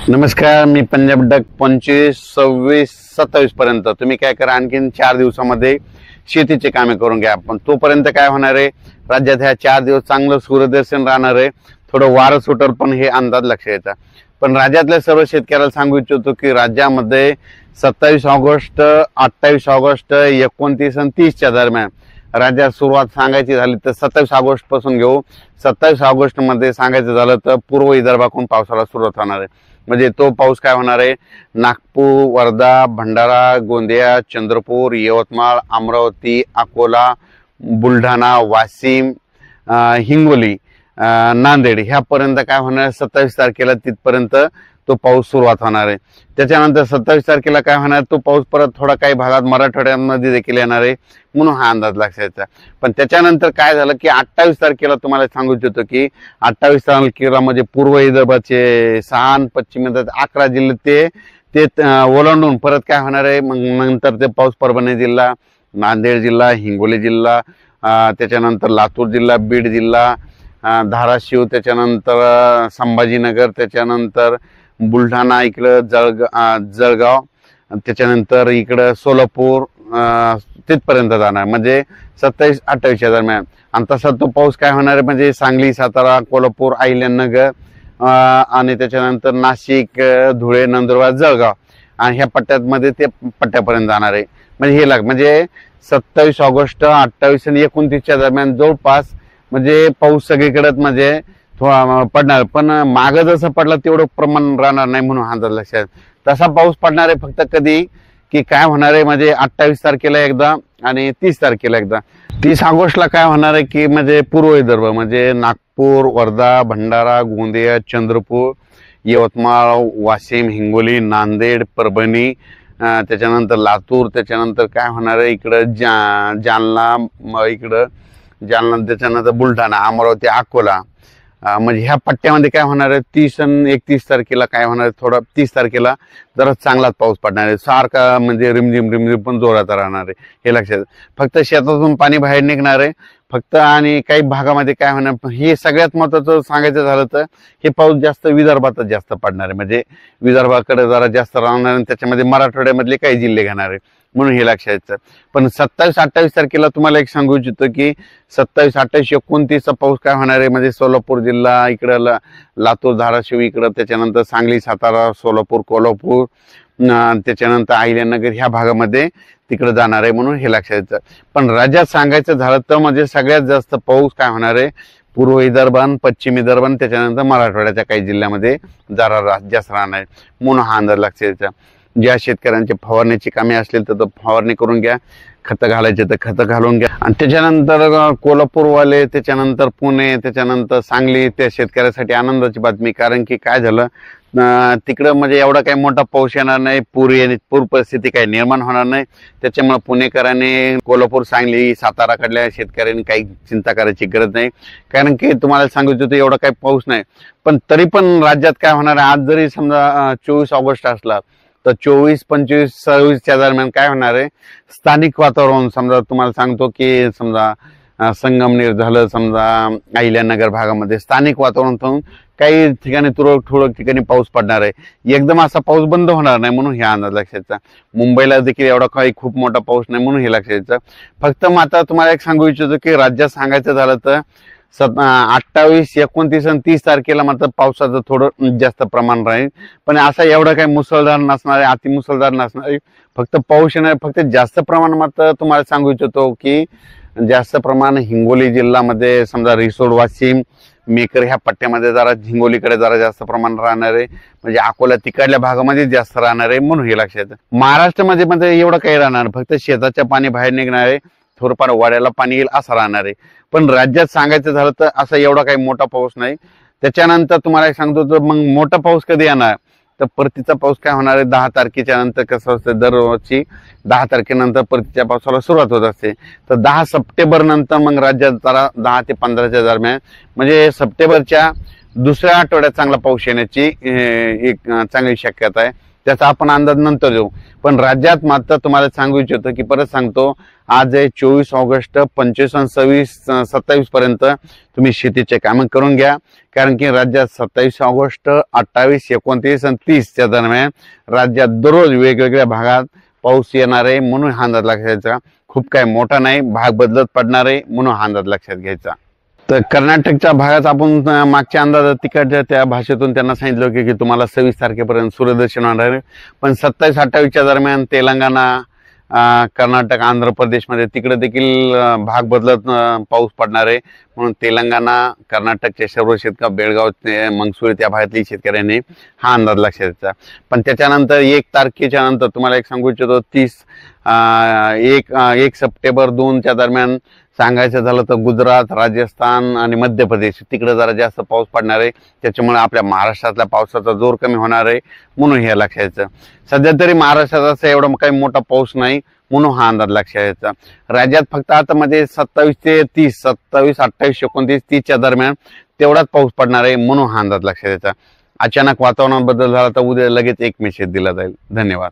नमस्कार, मी पंजाब डक 25, 26, 27 पर्यंत तुम्ही काय करा, आणखीन 4 दिवसामध्ये शेतीचे कामे करून घ्या. पण तोपर्यंत काय होणार आहे, राज्यात ह्या 4 दिवस चांगलं सूर्यदर्शन राहणार आहे. थोडं वारं सुटर पण हे अंदाज लक्ष येतात. पण राज्यातल्या सर्व शेतकऱ्याला सांगू इच्छितो की राज्यामध्ये 27 ऑगस्ट, 28 ऑगस्ट, 29 आणि 30च्या दरम्यान राज्यात सुरुवात सांगायची झाली तर 27 ऑगस्ट पासून घेऊ. 27 ऑगस्ट मध्ये सांगायचं झालं तर पूर्व विदर्भाकडून पावसाला सुरुवात होणार आहे. म्हणजे तो पाऊस काय होणार आहे, नागपूर, वर्धा, भंडारा, गोंदिया, चंद्रपूर, यवतमाळ, अमरावती, अकोला, बुलढाणा, वाशिम, हिंगोली, नांदेड ह्यापर्यंत काय होणार आहे, 27 तारखेला तिथपर्यंत तो पाऊस सुरुवात होणार आहे. त्याच्यानंतर 27 तारखेला काय होणार, तो पाऊस परत थोडा काही भागात मराठवाड्यामध्ये देखील येणार आहे, म्हणून हा अंदाज लक्षायचा. पण त्याच्यानंतर काय झालं की 28 तारखेला तुम्हाला सांगू इच्छितो की 28 तारखेला म्हणजे पूर्व विदर्भाचे 6 आणि पश्चिम विदर्भाचे 11 जिल्हे ते ओलांडून परत काय होणार आहे, मग नंतर ते पाऊस परभणी जिल्हा, नांदेड जिल्हा, हिंगोली जिल्हा, त्याच्यानंतर लातूर जिल्हा, बीड जिल्हा, धाराशिव, त्याच्यानंतर संभाजीनगर, त्याच्यानंतर बुलढाणा, इकडं जळगाव, त्याच्यानंतर इकडं सोलापूर तिथपर्यंत जाणार. म्हणजे 27-28च्या दरम्यान. आणि तसा तो पाऊस काय होणार आहे, म्हणजे सांगली, सातारा, कोल्हापूर, अहिल्यानगर आणि त्याच्यानंतर नाशिक, धुळे, नंदुरबार, जळगाव आणि ह्या पट्ट्यामध्ये ते पट्ट्यापर्यंत जाणार आहे. म्हणजे हे म्हणजे 27 ऑगस्ट, 28 आणि 29च्या दरम्यान जवळपास म्हणजे पाऊस सगळीकडेच म्हणजे थोडा पडणार. पण मागं जसं पडला तेवढं प्रमाण राहणार नाही, म्हणून हा लक्षात. तसा पाऊस पडणार आहे फक्त कधी की काय होणार आहे, म्हणजे 28 तारखेला एकदा आणि 30 तारखेला एकदा. 30 ऑगस्टला काय होणार आहे की म्हणजे पूर्व विदर्भ म्हणजे नागपूर, वर्धा, भंडारा, गोंदिया, चंद्रपूर, यवतमाळ, वाशिम, हिंगोली, नांदेड, परभणी, त्याच्यानंतर लातूर, त्याच्यानंतर काय होणार आहे इकडं जालना, इकडं जालना, त्याच्यानंतर बुलढाणा, अमरावती, अकोला, म्हणजे ह्या पट्ट्यामध्ये काय होणार आहे 30 आणि 31 तारखेला काय होणार आहे, थोडा 30 तारखेला जरा चांगलाच पाऊस पडणार आहे. सारखा म्हणजे रिमझिम पण जोरात राहणार आहे, हे लक्षात. फक्त शेतातून पाणी बाहेर निघणार आहे फक्त. आणि काही भागामध्ये काय होणार, हे सगळ्यात महत्त्वाचं सांगायचं झालं तर हे पाऊस जास्त विदर्भातच जास्त पडणार आहे. म्हणजे विदर्भाकडे जरा जास्त राहणार आणि त्याच्यामध्ये मराठवाड्यामधले काही जिल्हे घेणार आहे, म्हणून हे लक्षात. पण 27-28 तारखेला तुम्हाला एक सांगू इच्छितो की 27, 28, 29चा पाऊस काय होणार आहे, म्हणजे सोलापूर जिल्हा, इकडं लातूर, धाराशिव, इकडं त्याच्यानंतर सांगली, सातारा, सोलापूर, कोल्हापूर, त्याच्यानंतर अहिल्यानगर ह्या भागामध्ये तिकडे जाणार आहे, म्हणून हे लक्षात. पण राज्यात सांगायचं झालं तर म्हणजे सगळ्यात जास्त पाऊस काय होणार आहे पूर्व विदर्भ, पश्चिम विदर्भ, त्याच्यानंतर मराठवाड्याच्या काही जिल्ह्यामध्ये जरा जास्त राहणार आहे, म्हणून हा अंदाज लक्षात. ज्या शेतकऱ्यांची फवारण्याची कामे असतील तर फवारणी करून घ्या, खतं घालायचे तर खतं घालून घ्या. आणि त्याच्यानंतर कोल्हापूरवाले, त्याच्यानंतर पुणे, त्याच्यानंतर सांगली, त्या शेतकऱ्यासाठी आनंदाची बातमी. कारण की काय झालं, तिकडं म्हणजे एवढा काही मोठा पाऊस येणार नाही, पूर परिस्थिती काही निर्माण होणार नाही. त्याच्यामुळे पुणेकरांनी, कोल्हापूर, सांगली, साताराकडल्या शेतकऱ्यांनी काही चिंता करायची गरज नाही. कारण की तुम्हाला सांगितलं होतं एवढा काही पाऊस नाही. पण तरी पण राज्यात काय होणार आहे, आज जरी समजा 24 ऑगस्ट असला तर 24, 25, 26च्या दरम्यान काय होणार आहे, स्थानिक वातावरण समजा तुम्हाला सांगतो की समजा संगमनेर झालं, समजा अहिल्यानगर भागामध्ये स्थानिक वातावरण होऊन काही ठिकाणी तुरळक ठोळक ठिकाणी पाऊस पडणार आहे. एकदम असा पाऊस बंद होणार नाही, म्हणून हे अंदाज लक्षात. मुंबईला देखील एवढा काही खूप मोठा पाऊस नाही, म्हणून हे लक्षात. फक्त आता तुम्हाला एक सांगू इच्छितो की राज्यात सांगायचं झालं तर 28, 29 आणि 30 तारखेला मात्र पावसाचं थोडं जास्त प्रमाण राहील. पण असा एवढा काही मुसळधार नसणार आहे, अतिमुसळधार नसणार आहे. फक्त पाऊस येणार फक्त जास्त प्रमाण. मात्र तुम्हाला सांगू इच्छितो की जास्त प्रमाण हिंगोली जिल्ह्यामध्ये समजा रिसोड, वाशिम, मेकर ह्या पट्ट्यामध्ये जरा हिंगोलीकडे जरा जास्त प्रमाण राहणार आहे. म्हणजे अकोला तिकडल्या भागामध्ये जास्त राहणार आहे, म्हणून हे लक्षात. महाराष्ट्रामध्ये म्हणजे एवढं काही राहणार, फक्त शेताच्या पाणी बाहेर निघणार आहे, थोडंफार वाड्याला पाणी येईल असं राहणार आहे. पण राज्यात सांगायचं झालं तर असा एवढा काही मोठा पाऊस नाही. त्याच्यानंतर तुम्हाला एक सांगतो तर मग मोठा पाऊस कधी येणार, तर परतीचा पाऊस काय होणार आहे 10 तारखेच्या नंतर. कसं असतं, दरवर्षी 10 तारखेनंतर परतीच्या पावसाला सुरुवात होत असते. तर 10 सप्टेंबर नंतर मग राज्यात जरा 10 ते 15च्या दरम्यान म्हणजे सप्टेंबरच्या दुसऱ्या आठवड्यात चांगला पाऊस येण्याची एक चांगली शक्यता आहे. त्याचा आपण अंदाज नंतर देऊ। पण राज्यात मात्र तुम्हाला सांगू इच्छितो की परत सांगतो, आज आहे 24 ऑगस्ट, 25 आणि 26 27 पर्यंत तुम्ही शेतीचे काम करून घ्या। कारण की राज्यात 27 ऑगस्ट, 28, 29 आणि 30 दरम्यान राज्यात दररोज वेगवेगळ्या भागात पाऊस येणार आहे, म्हणून हा अंदाज लक्षात घ्यायचा। खूप काही मोठा नाही, भाग बदलत पडणार आहे, म्हणून हा अंदाज लक्षात घ्यायचा। तर कर्नाटकच्या भागात आपण मागच्या अंदाजात तिकडच्या त्या भाषेतून त्यांना सांगितलं की तुम्हाला 26 तारखेपर्यंत सूर्यदर्शन होणार आहे। पण 27-28 दरम्यान तेलंगणा, कर्नाटक, आंध्र प्रदेशमध्ये तिकडे देखील भाग बदलत पाऊस पडणार आहे, म्हणून तेलंगणा, कर्नाटकचे सर्व शेतकरी, बेळगाव, मंगसुरी त्या भागातली शेतकऱ्यांनी हा अंदाज लक्षात घ्यायचा। पण त्याच्यानंतर 1 तारखेच्या नंतर तुम्हाला एक सांगू इच्छितो, 1 सप्टेंबर 2च्या दरम्यान सांगायचं झालं तर गुजरात, राजस्थान आणि मध्य प्रदेश तिकडे जरा जास्त पाऊस पडणार आहे, त्याच्यामुळे आपल्या महाराष्ट्रातल्या पावसाचा जोर कमी होणार आहे, म्हणून हे लक्षात घ्यायचं। सध्या तरी महाराष्ट्रात असं एवढा काही मोठा पाऊस नाही, म्हणून हा अंदाज लक्षात घ्यायचा। राज्यात फक्त आता मध्ये 27 ते 30, 27, 28, 29, 30च्या दरम्यान तेवढाच पाऊस पडणार आहे, म्हणून हा अंदाज लक्षात घ्यायचा। अचानक वातावरणात बदल झाला तर उद्या लगेच एक मेसेज दिला जाईल। धन्यवाद।